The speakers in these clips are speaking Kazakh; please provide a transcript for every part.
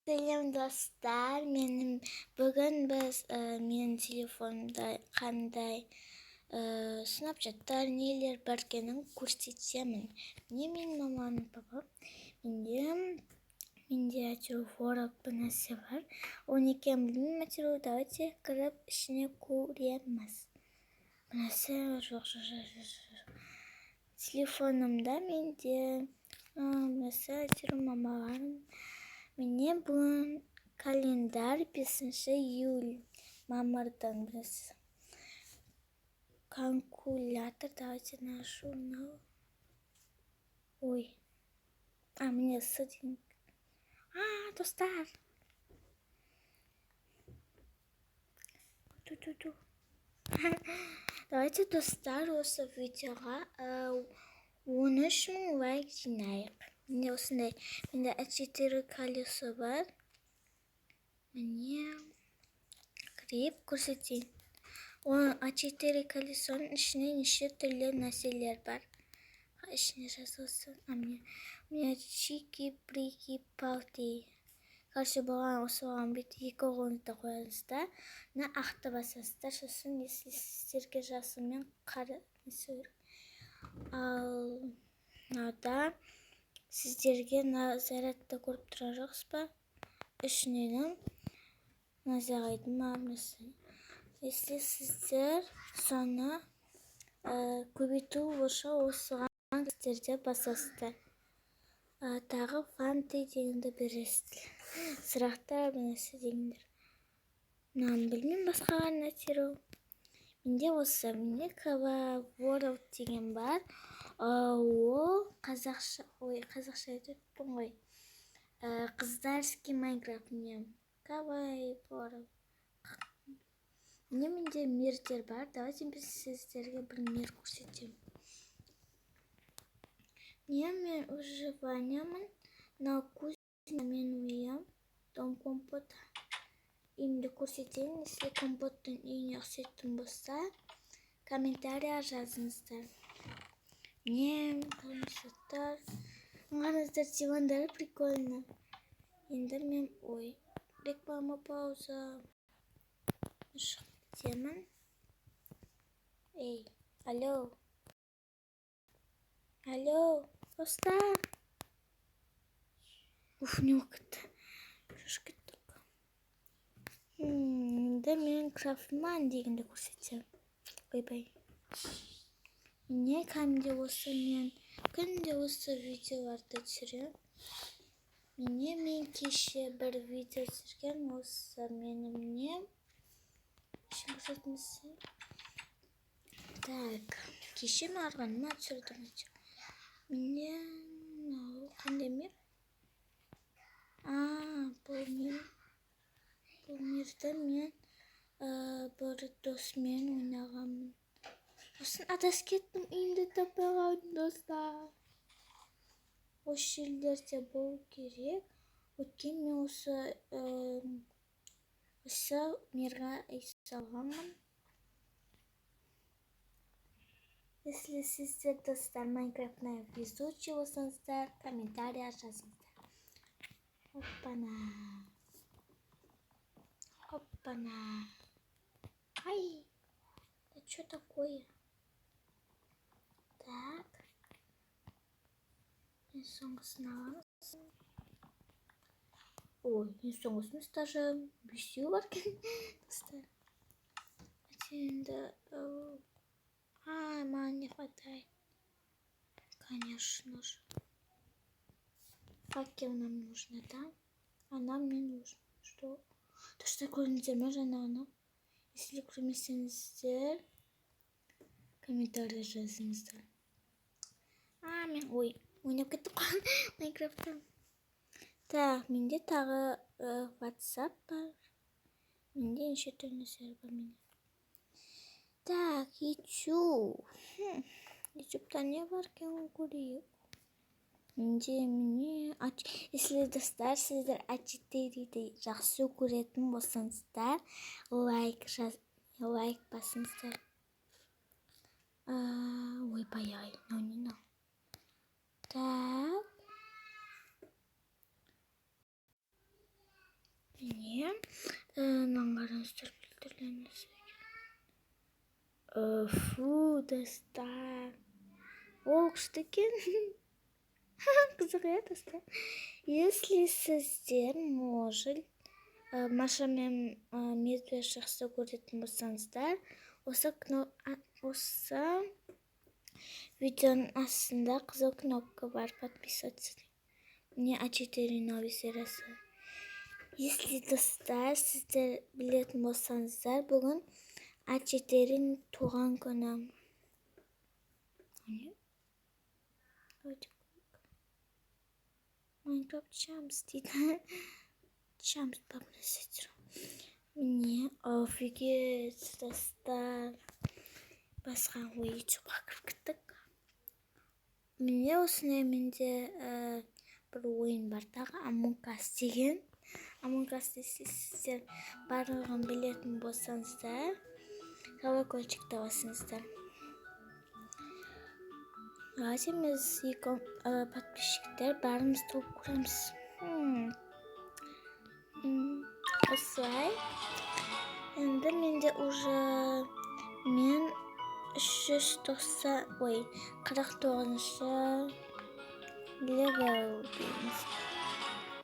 Selam dostlar, bugün biz menin telefonumda qanday Snapchat'ta neler barkanın ko'rsataman. Men mamam babam mende fotoğraf bir narsa var. Onu kim bilmiyorum. Давайте kirib ishini ko'ramiz. Narsa telefonumda mende narsa mama var. Мне был календарь 5 июль. Мамардан біз. Калькулятор, давайте нашу. Ой. Мне ссадин. Достар. Ту-ту-ту. Давайте достар осы видеоға 13 000 лайк жинайық. Менде осындай, менде А4 колесо бар. Мне кіріп көрсетейін. А4 колесоның ішіне неше түрлі нәрселер бар. İçine жазылсын. У меня чики-прики палти. Короче, болған бет екі қолыңызды қойыңыздар. Мына ақты басасыздар. Сосын если сіздерге жасымен қараңыздар. Ал мынада сіздерге зарядты көріп тұрған жоқсыз ба? Ішінен назарайды мамасы. Если сіздер соны көбейту болса осыған сіздерде басасыздар. Тағы фанты дегенді бересіздер. Сұрақтар бірнәрсе дегендер. Мынаны білмеймін басқаға нәрсе. Менде осы, менде Кава World деген бар. Ол қазақша айтыппын ғой. Қыздарский Майнкрафт мен. Кава World. Менде мирдер бар. Давайте біз сіздерге бір мир көрсетемін. Мен выживаниемін. На кузня мен үйім. Дом компота. Үйімді көрсетейін. Если компоттың үйіне ұқсайтын болса, комментария жазыңыздар. Мен қылмыстар. Аңғарыңыздар, дивандары прикольно. Енді мен реклама пауза. Темін. Эй, алло. Алло, достар. Не уақытты. Шашкет только. Да мен крафтман дегенді көрсетсем. Бай-бай. Мне күнде осы видеоларды түсірем. Мен кеше бір видео түсірген осы менімнен. Şimdi көрсетмесін. Так, кеше ме арғаныма түсірдім. Мене қандай мир? Бұл мирді мен бір досмен ойнағанмын. Осын адасып кеттім, үйімді таппай қалдым, достар. Осы жерлерде болу керек. Өткен мен осы мирға салғанмын. Если сіздер достар Майнкрафтна везучий болсаңыздар, комментария жазыңыздар. Оппана. Ай, это что такое? Так. Ең соңғысын аламыз. Ең соңғысымыз даже бесеу бар екен, достар. Енді маған не хватает. Конечно же. Факел нам нужно, да? А нам не нужно. Что? То, что көрдіңіздер ме жаңағыны? Если көрмесеңіздер, комментарий жазыңыздар. Мен ойнап кеттім Майнкрафттан. Так, менде тағы WhatsApp бар. Менде неше түрлі сервер бар менде. Так, YouTube. YouTube'да не бар екен көрейік. Менде если достар сіздер А4-ді жақсы көретін болсаңыздар, лайк басыңыздар. Ойбай-ай, не. Так. Nangaranızdır bildirilmesi. Фу, достар. Ол күшті екен. Қызық иә, достар. Если сіздер Маша мен Медведь жақсы көретін болсаңыздар, осы видеоның астында қызыл кнопка бар, подписаться. Мне А4 новый сериясы. Если достар, сіздер білетін болсаңыздар, бүгін А4-дің туған күні. Майнкрафт Чамс дейді. Чамс попросить. Мне офигеть, достар. Басқа YouTube-ға кіріп. Мне осындай менде бір ойын бар тағы, Among Us деген. Among Us сіздер барлығын білетін болсаңыздар, колокольчикті басыңыздар. Біз екі подписчиктер бәріміз туып көреміз. Осылай. Енді менде уже мен 49-шы левел дейміз.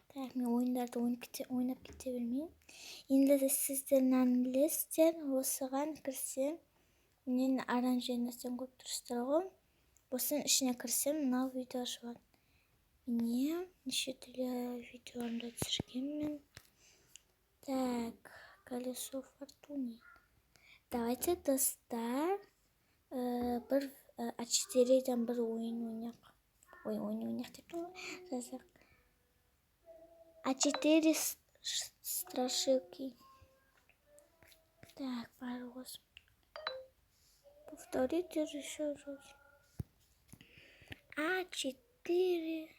Так, мен ойындарды ойнап кете бермеймін. Енді де сіздер наны білесіздер, осыған кірсем, мен оранжевый көп тұрыстыр ғой. Осының ішіне кірсем, мынау видео шығады. Міне неше түрлі видеоны түсіргенмін. Так, колесо фортуны. Давайте, достар, бір А4-ден бір ойын ойнақ. Ойнақ деп тұрмын. Жазақ. А4 страшилки. Так, пару раз. Повторите еще раз. А4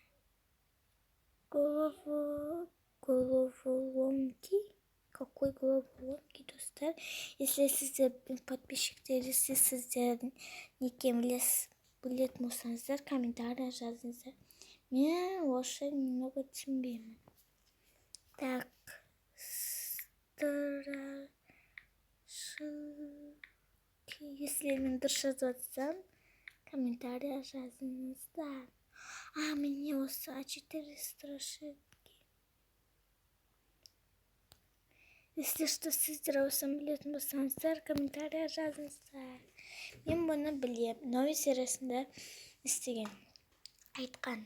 головоломки. Какой головоломки, достар? Если сіздер подписчиктері сіздердің некем білетін болсаңыздар, комментария жазыңыздар. Мен осы немного түсінбеймін. Так, страшилки. Если мен дұрыс жазып жатсам, комментария жазыңыздар. Міне осы А4 страшилки. Если что сіздер осыны білетін болсаңыздар, комментария жазыңыздар. Мен бұны білем. Новый сериясында істеген. Айтқан.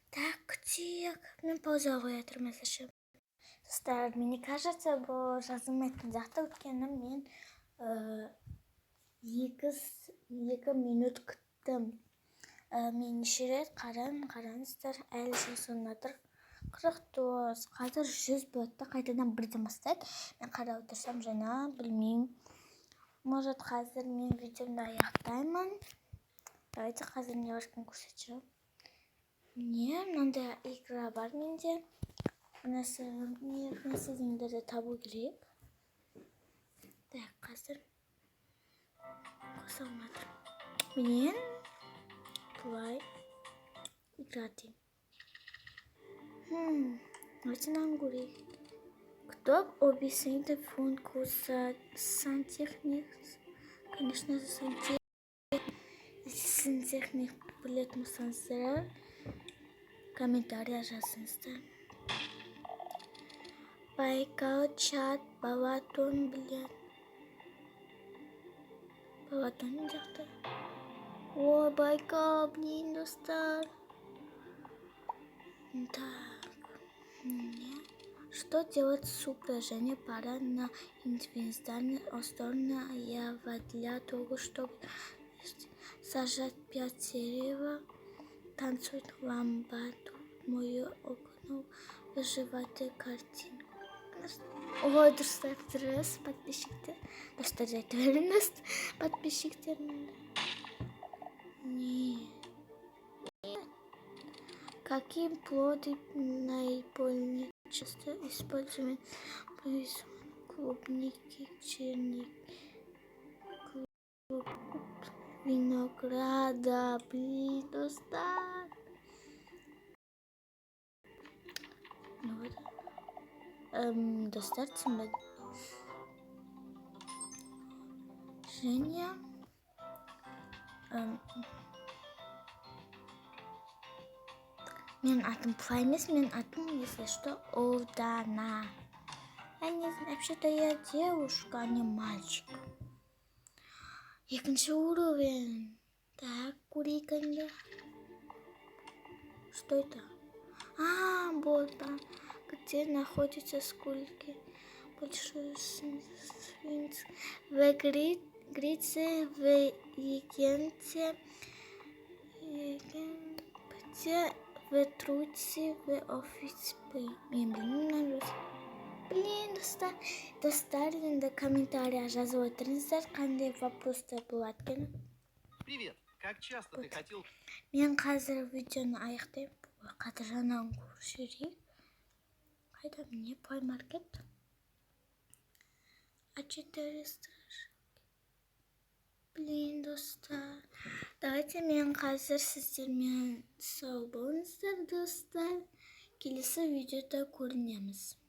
Так, күтейік. Мен пауза қоятырмын әзірше. Достар, мне кажется, бұл жазылмайтын жақта өткені мен 2 минут күттім. Мен неше рет қараңыздар, әлі жазылматыр. 49, қазір 100 бөлтті қайтадан бірден бастайды. Мен қарап отырсам жаңа, білмеймін. Может, қазір мен видеомды аяқтаймын. Давайте қазір не башқан көрсетші. Не, мынандай игра бар менде. Нәрседеңдерді табу керек. Так, қазір қоса алмадыр. Мен бұлай играти. Давайте нам говорить. Кто объяснит функцию сантехник? Конечно же, сантехник. Если сантехник білетін болсаңыздар, комментария жазыңыздар. Байкал, чат, балатон білет. Балатон не жақты. О, Байкал, блин, достар. Так. Что делать с упражнением пара на индивидуальной основе для того, чтобы сажать 5 деревьев, танцует ламбаду, мою окно, выживать картинку. Ой, достар, раз подписчиктер. Достар, это верно, подписчиктер. Нет. Какие плоды наиболее часто используем? Клубники, черники, винограда, блин, достар. Достар түсінбеді. Женя. Менің атым Пла емес, менің атым, если что, Олдана. Я не знаю, вообще-то я девушка, а не мальчик. Екінші уровень. Так, куриканье. Что это? Вот там, где находится скульки. Большой свинц. В Греции, в Египте, в Турции, в Офисе. Блин, достар енді комментария жазып отырыңыздар, қандай вопростар болады екен. Привет, как часто ты хотел... Мен қазір видеоны аяқтаймын. Қадыржаннан көршірейік. Қайда мне плеймаркет? А4 Блин, достар. Давайте мен қазір сіздермен сау болыңыздар, достар. Келесі видеода көрінеміз.